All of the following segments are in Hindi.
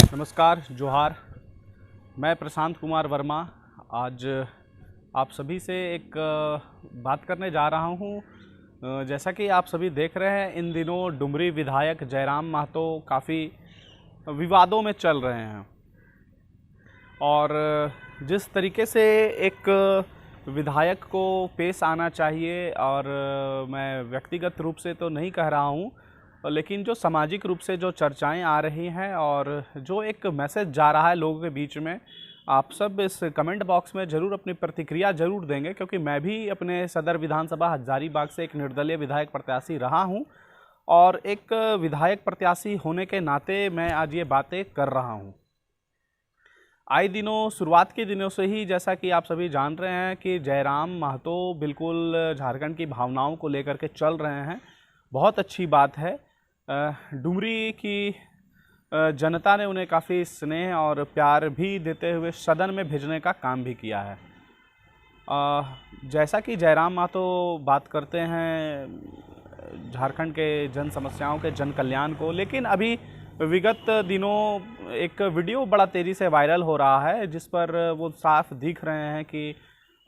नमस्कार, जोहार। मैं प्रशांत कुमार वर्मा आज आप सभी से एक बात करने जा रहा हूँ। जैसा कि आप सभी देख रहे हैं, इन दिनों डुमरी विधायक जयराम महतो काफ़ी विवादों में चल रहे हैं और जिस तरीके से एक विधायक को पेश आना चाहिए, और मैं व्यक्तिगत रूप से तो नहीं कह रहा हूँ, लेकिन जो सामाजिक रूप से जो चर्चाएं आ रही हैं और जो एक मैसेज जा रहा है लोगों के बीच में, आप सब इस कमेंट बॉक्स में ज़रूर अपनी प्रतिक्रिया ज़रूर देंगे, क्योंकि मैं भी अपने सदर विधानसभा हजारीबाग से एक निर्दलीय विधायक प्रत्याशी रहा हूं और एक विधायक प्रत्याशी होने के नाते मैं आज ये बातें कर रहा हूं। आए दिनों, शुरुआत के दिनों से ही, जैसा कि आप सभी जान रहे हैं कि जयराम महतो बिल्कुल झारखंड की भावनाओं को लेकर के चल रहे हैं। बहुत अच्छी बात है। डुमरी की जनता ने उन्हें काफ़ी स्नेह और प्यार भी देते हुए सदन में भेजने का काम भी किया है। जैसा कि जयराम महतो बात करते हैं झारखंड के जन समस्याओं के जन कल्याण को, लेकिन अभी विगत दिनों एक वीडियो बड़ा तेज़ी से वायरल हो रहा है जिस पर वो साफ दिख रहे हैं कि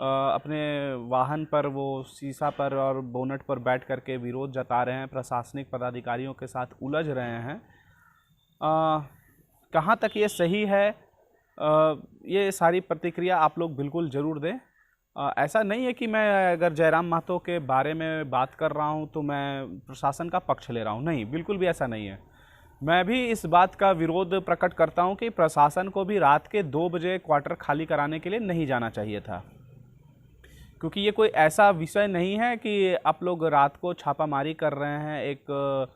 अपने वाहन पर वो शीशा पर और बोनट पर बैठ करके विरोध जता रहे हैं, प्रशासनिक पदाधिकारियों के साथ उलझ रहे हैं। कहाँ तक ये सही है, ये सारी प्रतिक्रिया आप लोग बिल्कुल ज़रूर दें। ऐसा नहीं है कि मैं अगर जयराम महतो के बारे में बात कर रहा हूँ तो मैं प्रशासन का पक्ष ले रहा हूँ, नहीं, बिल्कुल भी ऐसा नहीं है। मैं भी इस बात का विरोध प्रकट करता हूँ कि प्रशासन को भी रात के 2 बजे क्वार्टर खाली कराने के लिए नहीं जाना चाहिए था, क्योंकि ये कोई ऐसा विषय नहीं है कि आप लोग रात को छापामारी कर रहे हैं।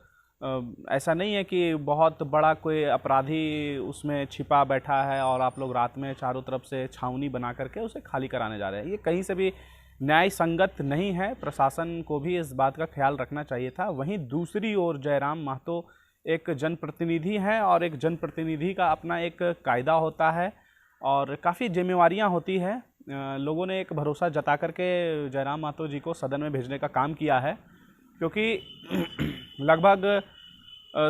ऐसा नहीं है कि बहुत बड़ा कोई अपराधी उसमें छिपा बैठा है और आप लोग रात में चारों तरफ से छावनी बना करके उसे खाली कराने जा रहे हैं। ये कहीं से भी न्याय संगत नहीं है। प्रशासन को भी इस बात का ख्याल रखना चाहिए था। वहीं दूसरी ओर जयराम महतो एक जनप्रतिनिधि हैं और एक जनप्रतिनिधि का अपना एक कायदा होता है और काफ़ी जिम्मेवारियां होती है। लोगों ने एक भरोसा जता करके जयराम महतो जी को सदन में भेजने का काम किया है, क्योंकि लगभग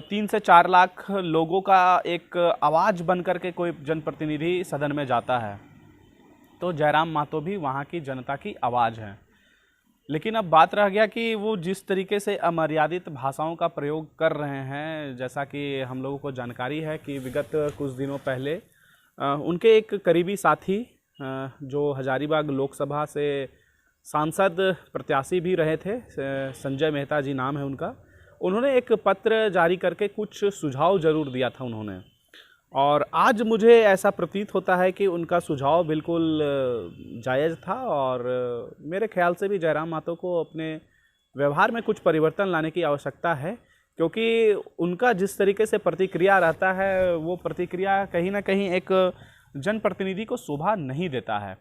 3 से 4 लाख लोगों का एक आवाज़ बन करके कोई जनप्रतिनिधि सदन में जाता है, तो जयराम महतो भी वहाँ की जनता की आवाज़ है। लेकिन अब बात रह गया कि वो जिस तरीके से अमर्यादित भाषाओं का प्रयोग कर रहे हैं, जैसा कि हम लोगों को जानकारी है कि विगत कुछ दिनों पहले उनके एक करीबी साथी जो हजारीबाग लोकसभा से सांसद प्रत्याशी भी रहे थे, संजय मेहता जी नाम है उनका, उन्होंने एक पत्र जारी करके कुछ सुझाव ज़रूर दिया था उन्होंने, और आज मुझे ऐसा प्रतीत होता है कि उनका सुझाव बिल्कुल जायज़ था और मेरे ख्याल से भी जयराम महतो को अपने व्यवहार में कुछ परिवर्तन लाने की आवश्यकता है, क्योंकि उनका जिस तरीके से प्रतिक्रिया रहता है वो प्रतिक्रिया कहीं ना कहीं एक जनप्रतिनिधि को शोभा नहीं देता है।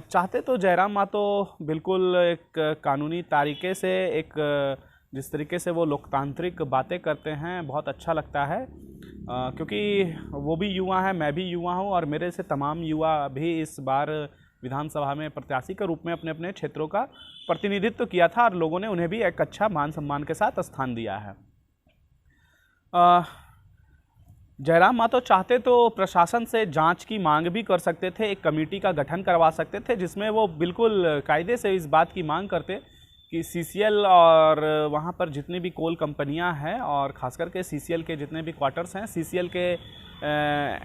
चाहते तो जयराम महतो बिल्कुल एक कानूनी तरीके से, एक जिस तरीके से वो लोकतांत्रिक बातें करते हैं, बहुत अच्छा लगता है, क्योंकि वो भी युवा है, मैं भी युवा हूँ और मेरे से तमाम युवा भी इस बार विधानसभा में प्रत्याशी के रूप में अपने अपने क्षेत्रों का प्रतिनिधित्व किया था और लोगों ने उन्हें भी एक अच्छा मान सम्मान के साथ स्थान दिया है। जयराम महतो चाहते तो प्रशासन से जांच की मांग भी कर सकते थे, एक कमेटी का गठन करवा सकते थे जिसमें वो बिल्कुल कायदे से इस बात की मांग करते कि सीसीएल और वहाँ पर जितनी भी कोल कंपनियाँ हैं और ख़ास करके सीसीएल के जितने भी क्वार्टर्स हैं, सीसीएल के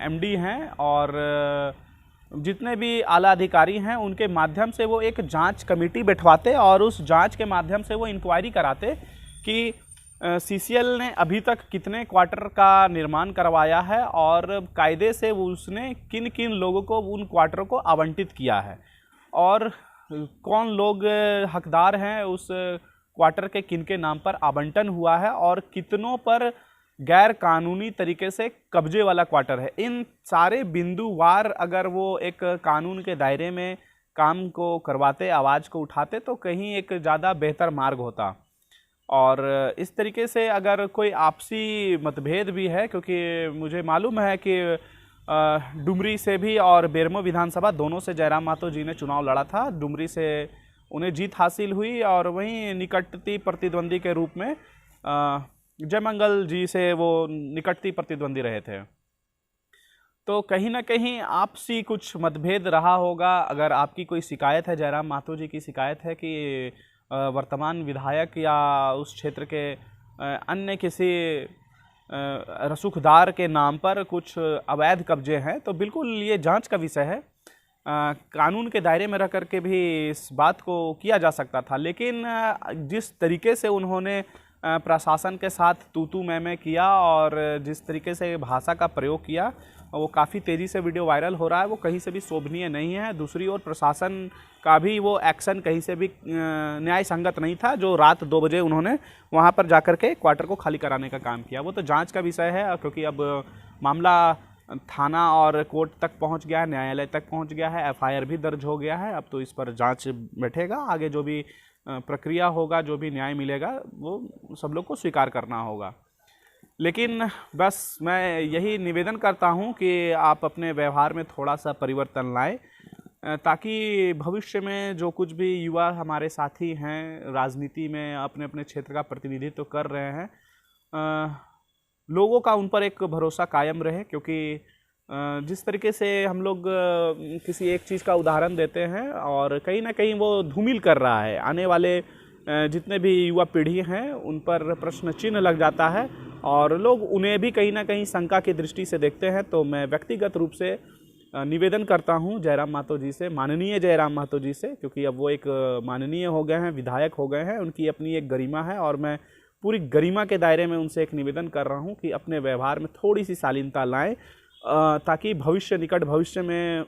एमडी हैं और जितने भी आला अधिकारी हैं, उनके माध्यम से वो एक जांच कमेटी बैठवाते और उस जांच के माध्यम से वो इंक्वायरी कराते कि सीसीएल ने अभी तक कितने क्वार्टर का निर्माण करवाया है और कायदे से वो उसने किन किन लोगों को उन क्वार्टरों को आवंटित किया है और कौन लोग हकदार हैं उस क्वार्टर के किन के नाम पर आवंटन हुआ है और कितनों पर गैर कानूनी तरीके से कब्जे वाला क्वार्टर है। इन सारे बिंदुवार अगर वो एक कानून के दायरे में काम को करवाते, आवाज़ को उठाते, तो कहीं एक ज़्यादा बेहतर मार्ग होता। और इस तरीके से अगर कोई आपसी मतभेद भी है, क्योंकि मुझे मालूम है कि डुमरी से भी और बेरमो विधानसभा दोनों से जयराम महतो जी ने चुनाव लड़ा था। डुमरी से उन्हें जीत हासिल हुई और वहीं निकटती प्रतिद्वंदी के रूप में जयमंगल जी से वो निकटती प्रतिद्वंदी रहे थे। तो कहीं ना कहीं आपसी कुछ मतभेद रहा होगा। अगर आपकी कोई शिकायत है, जयराम महतो जी की शिकायत है कि वर्तमान विधायक या उस क्षेत्र के अन्य किसी रसूखदार के नाम पर कुछ अवैध कब्जे हैं, तो बिल्कुल ये जांच का विषय है। कानून के दायरे में रह करके भी इस बात को किया जा सकता था, लेकिन जिस तरीके से उन्होंने प्रशासन के साथ तू मैं किया और जिस तरीके से भाषा का प्रयोग किया, वो काफ़ी तेज़ी से वीडियो वायरल हो रहा है, वो कहीं से भी शोभनीय नहीं है। दूसरी ओर प्रशासन का भी वो एक्शन कहीं से भी न्याय संगत नहीं था, जो रात 2 बजे उन्होंने वहाँ पर जाकर के क्वार्टर को खाली कराने का काम किया। वो तो जांच का विषय है, क्योंकि अब मामला थाना और कोर्ट तक पहुँच गया है, न्यायालय तक पहुँच गया है, FIR भी दर्ज हो गया है। अब तो इस पर जाँच बैठेगा, आगे जो भी प्रक्रिया होगा, जो भी न्याय मिलेगा, वो सब लोग को स्वीकार करना होगा। लेकिन बस मैं यही निवेदन करता हूं कि आप अपने व्यवहार में थोड़ा सा परिवर्तन लाएं, ताकि भविष्य में जो कुछ भी युवा हमारे साथी हैं राजनीति में अपने अपने क्षेत्र का प्रतिनिधित्व कर रहे हैं, लोगों का उन पर एक भरोसा कायम रहे। क्योंकि जिस तरीके से हम लोग किसी एक चीज़ का उदाहरण देते हैं और कहीं ना कहीं वो धूमिल कर रहा है, आने वाले जितने भी युवा पीढ़ी हैं उन पर प्रश्न चिन्ह लग जाता है और लोग उन्हें भी कहीं ना कहीं शंका की दृष्टि से देखते हैं। तो मैं व्यक्तिगत रूप से निवेदन करता हूं जयराम महतो जी से, माननीय जयराम महतो जी से, क्योंकि अब वो एक माननीय हो गए हैं, विधायक हो गए हैं, उनकी अपनी एक गरिमा है और मैं पूरी गरिमा के दायरे में उनसे एक निवेदन कर रहा हूं कि अपने व्यवहार में थोड़ी सी शालीनता लाएं, ताकि निकट भविष्य में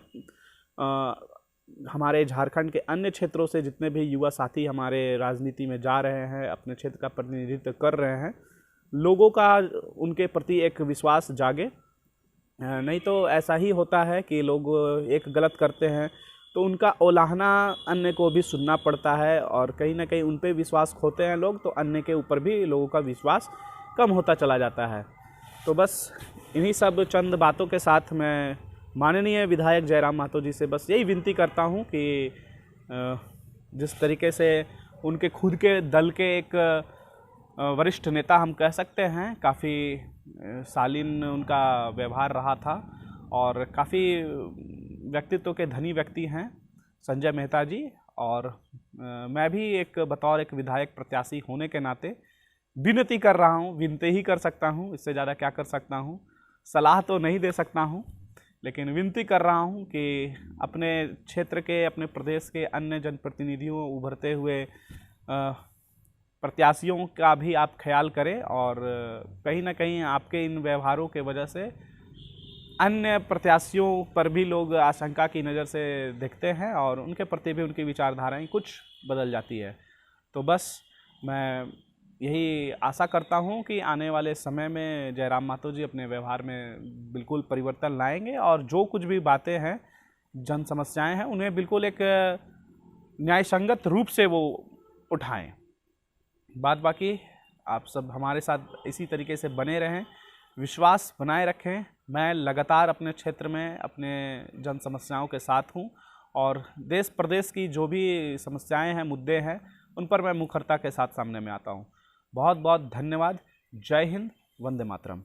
हमारे झारखंड के अन्य क्षेत्रों से जितने भी युवा साथी हमारे राजनीति में जा रहे हैं, अपने क्षेत्र का प्रतिनिधित्व कर रहे हैं, लोगों का उनके प्रति एक विश्वास जागे। नहीं तो ऐसा ही होता है कि लोग एक गलत करते हैं तो उनका उलाहना अन्य को भी सुनना पड़ता है और कहीं ना कहीं उन पे विश्वास खोते हैं लोग, तो अन्य के ऊपर भी लोगों का विश्वास कम होता चला जाता है। तो बस इन्हीं सब चंद बातों के साथ मैं माननीय विधायक जयराम महतो जी से बस यही विनती करता हूं कि जिस तरीके से उनके खुद के दल के एक वरिष्ठ नेता हम कह सकते हैं, काफ़ी शालीन उनका व्यवहार रहा था और काफ़ी व्यक्तित्व के धनी व्यक्ति हैं संजय मेहता जी, और मैं भी एक बतौर एक विधायक प्रत्याशी होने के नाते विनती कर रहा हूँ, विनती ही कर सकता हूँ, इससे ज़्यादा क्या कर सकता हूँ, सलाह तो नहीं दे सकता हूँ, लेकिन विनती कर रहा हूँ कि अपने क्षेत्र के, अपने प्रदेश के अन्य जनप्रतिनिधियों, उभरते हुए प्रत्याशियों का भी आप ख्याल करें और कहीं ना कहीं आपके इन व्यवहारों के वजह से अन्य प्रत्याशियों पर भी लोग आशंका की नज़र से देखते हैं और उनके प्रति भी उनकी विचारधाराएं कुछ बदल जाती है। तो बस मैं यही आशा करता हूं कि आने वाले समय में जयराम महतो जी अपने व्यवहार में बिल्कुल परिवर्तन लाएंगे और जो कुछ भी बातें हैं, जन समस्याएं हैं, उन्हें बिल्कुल एक न्यायसंगत रूप से वो उठाएं। बाकी आप सब हमारे साथ इसी तरीके से बने रहें, विश्वास बनाए रखें। मैं लगातार अपने क्षेत्र में अपने जन समस्याओं के साथ हूं और देश प्रदेश की जो भी समस्याएं हैं, मुद्दे हैं, उन पर मैं मुखरता के साथ सामने में आता हूं। बहुत बहुत धन्यवाद। जय हिंद, वंदे मातरम।